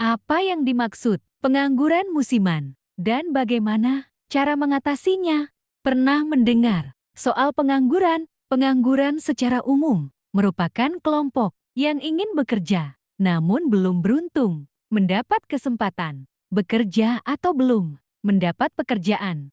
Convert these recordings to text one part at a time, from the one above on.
Apa yang dimaksud pengangguran musiman dan bagaimana cara mengatasinya? Pernah mendengar soal pengangguran? Pengangguran secara umum merupakan kelompok yang ingin bekerja namun belum beruntung mendapat kesempatan bekerja atau belum mendapat pekerjaan.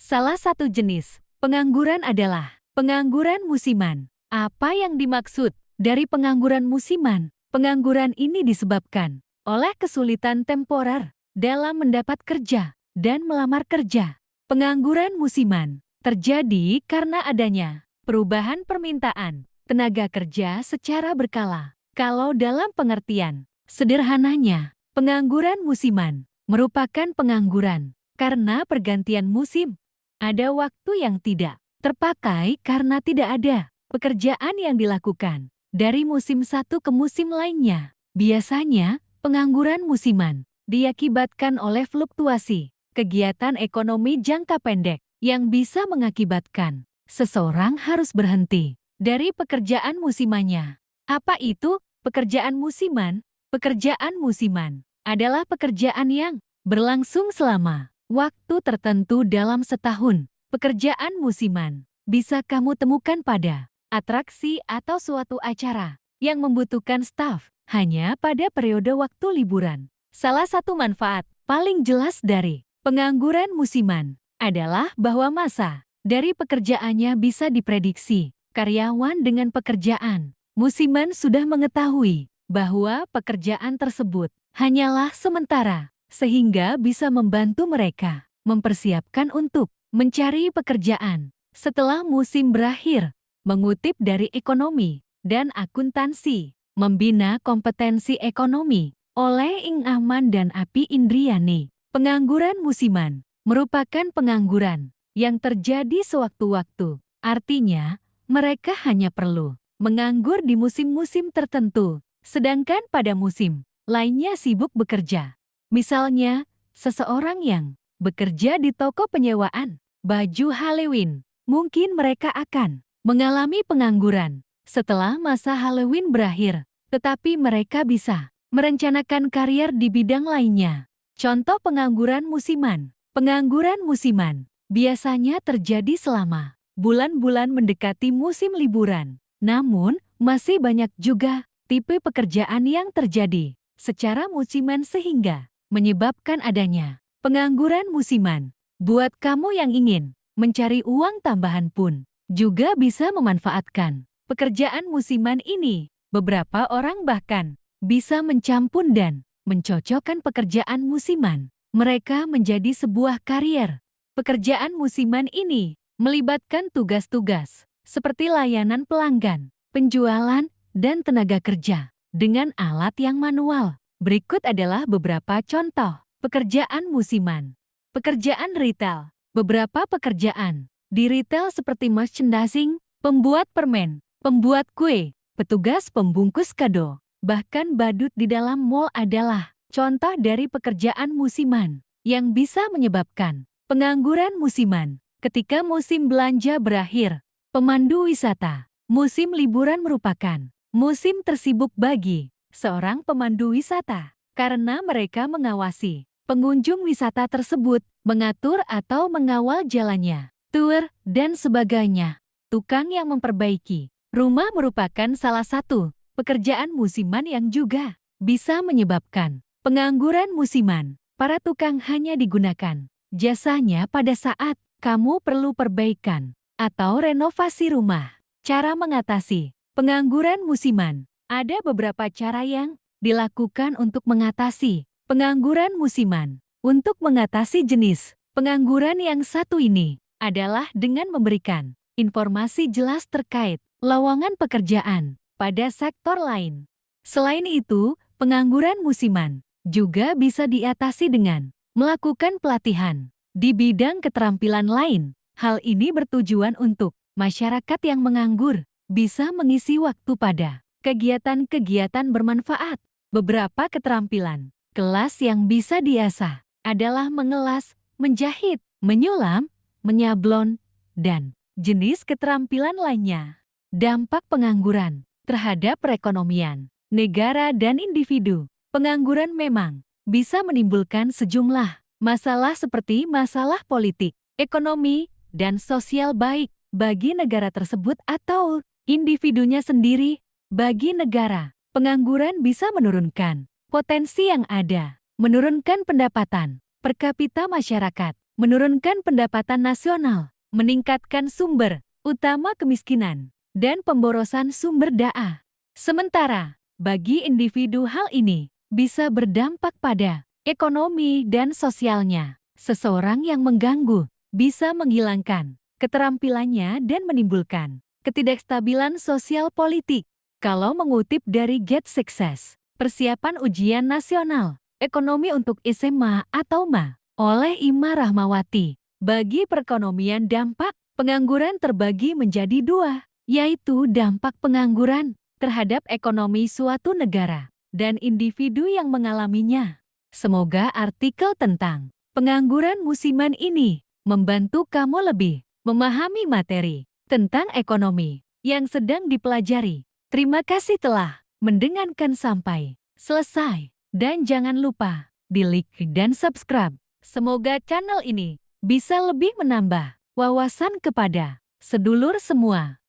Salah satu jenis pengangguran adalah pengangguran musiman. Apa yang dimaksud dari pengangguran musiman? Pengangguran ini disebabkan oleh kesulitan temporer dalam mendapat kerja dan melamar kerja. Pengangguran musiman terjadi karena adanya perubahan permintaan tenaga kerja secara berkala. Kalau dalam pengertian sederhananya, pengangguran musiman merupakan pengangguran karena pergantian musim. Ada waktu yang tidak terpakai karena tidak ada pekerjaan yang dilakukan dari musim satu ke musim lainnya. Biasanya, pengangguran musiman diakibatkan oleh fluktuasi kegiatan ekonomi jangka pendek yang bisa mengakibatkan seseorang harus berhenti dari pekerjaan musimannya. Apa itu pekerjaan musiman? Pekerjaan musiman adalah pekerjaan yang berlangsung selama waktu tertentu dalam setahun. Pekerjaan musiman bisa kamu temukan pada atraksi atau suatu acara yang membutuhkan staf hanya pada periode waktu liburan. Salah satu manfaat paling jelas dari pengangguran musiman adalah bahwa masa dari pekerjaannya bisa diprediksi. Karyawan dengan pekerjaan musiman sudah mengetahui bahwa pekerjaan tersebut hanyalah sementara, sehingga bisa membantu mereka mempersiapkan untuk mencari pekerjaan setelah musim berakhir. Mengutip dari Ekonomi dan Akuntansi, Membina Kompetensi Ekonomi oleh Ing Ahman dan Api Indriani, pengangguran musiman merupakan pengangguran yang terjadi sewaktu-waktu. Artinya, mereka hanya perlu menganggur di musim-musim tertentu, sedangkan pada musim lainnya sibuk bekerja. Misalnya, seseorang yang bekerja di toko penyewaan baju Halloween, mungkin mereka akan mengalami pengangguran setelah masa Halloween berakhir, tetapi mereka bisa merencanakan karier di bidang lainnya. Contoh pengangguran musiman. Pengangguran musiman biasanya terjadi selama bulan-bulan mendekati musim liburan. Namun, masih banyak juga tipe pekerjaan yang terjadi secara musiman sehingga menyebabkan adanya pengangguran musiman. Buat kamu yang ingin mencari uang tambahan pun juga bisa memanfaatkan pekerjaan musiman ini. Beberapa orang bahkan bisa mencampur dan mencocokkan pekerjaan musiman mereka menjadi sebuah karier. Pekerjaan musiman ini melibatkan tugas-tugas seperti layanan pelanggan, penjualan, dan tenaga kerja dengan alat yang manual. Berikut adalah beberapa contoh pekerjaan musiman. Pekerjaan retail. Beberapa pekerjaan di retail seperti merchandising, pembuat permen, pembuat kue, petugas pembungkus kado, bahkan badut di dalam mall adalah contoh dari pekerjaan musiman yang bisa menyebabkan pengangguran musiman. Ketika musim belanja berakhir, pemandu wisata, musim liburan merupakan musim tersibuk bagi seorang pemandu wisata karena mereka mengawasi pengunjung wisata tersebut, mengatur atau mengawal jalannya, tur, dan sebagainya. Tukang yang memperbaiki rumah merupakan salah satu pekerjaan musiman yang juga bisa menyebabkan pengangguran musiman. Para tukang hanya digunakan jasanya pada saat kamu perlu perbaikan atau renovasi rumah. Cara mengatasi pengangguran musiman. Ada beberapa cara yang dilakukan untuk mengatasi pengangguran musiman. Untuk mengatasi jenis pengangguran yang satu ini adalah dengan memberikan informasi jelas terkait lowongan pekerjaan pada sektor lain. Selain itu, pengangguran musiman juga bisa diatasi dengan melakukan pelatihan di bidang keterampilan lain. Hal ini bertujuan untuk masyarakat yang menganggur bisa mengisi waktu pada kegiatan-kegiatan bermanfaat. Beberapa keterampilan kelas yang bisa diasah adalah mengelas, menjahit, menyulam, menyablon, dan jenis keterampilan lainnya. Dampak pengangguran terhadap perekonomian negara dan individu. Pengangguran memang bisa menimbulkan sejumlah masalah seperti masalah politik, ekonomi, dan sosial baik bagi negara tersebut atau individunya sendiri. Bagi negara, pengangguran bisa menurunkan potensi yang ada, menurunkan pendapatan per kapita masyarakat, menurunkan pendapatan nasional, meningkatkan sumber utama kemiskinan, dan pemborosan sumber daya. Sementara, bagi individu hal ini bisa berdampak pada ekonomi dan sosialnya. Seseorang yang mengganggu bisa menghilangkan keterampilannya dan menimbulkan ketidakstabilan sosial politik. Kalau mengutip dari Get Success, persiapan ujian nasional, ekonomi untuk SMA atau MA, oleh Ima Rahmawati, bagi perekonomian dampak pengangguran terbagi menjadi dua, yaitu dampak pengangguran terhadap ekonomi suatu negara dan individu yang mengalaminya. Semoga artikel tentang pengangguran musiman ini membantu kamu lebih memahami materi tentang ekonomi yang sedang dipelajari. Terima kasih telah mendengarkan sampai selesai. Dan jangan lupa di like dan subscribe. Semoga channel ini bisa lebih menambah wawasan kepada sedulur semua.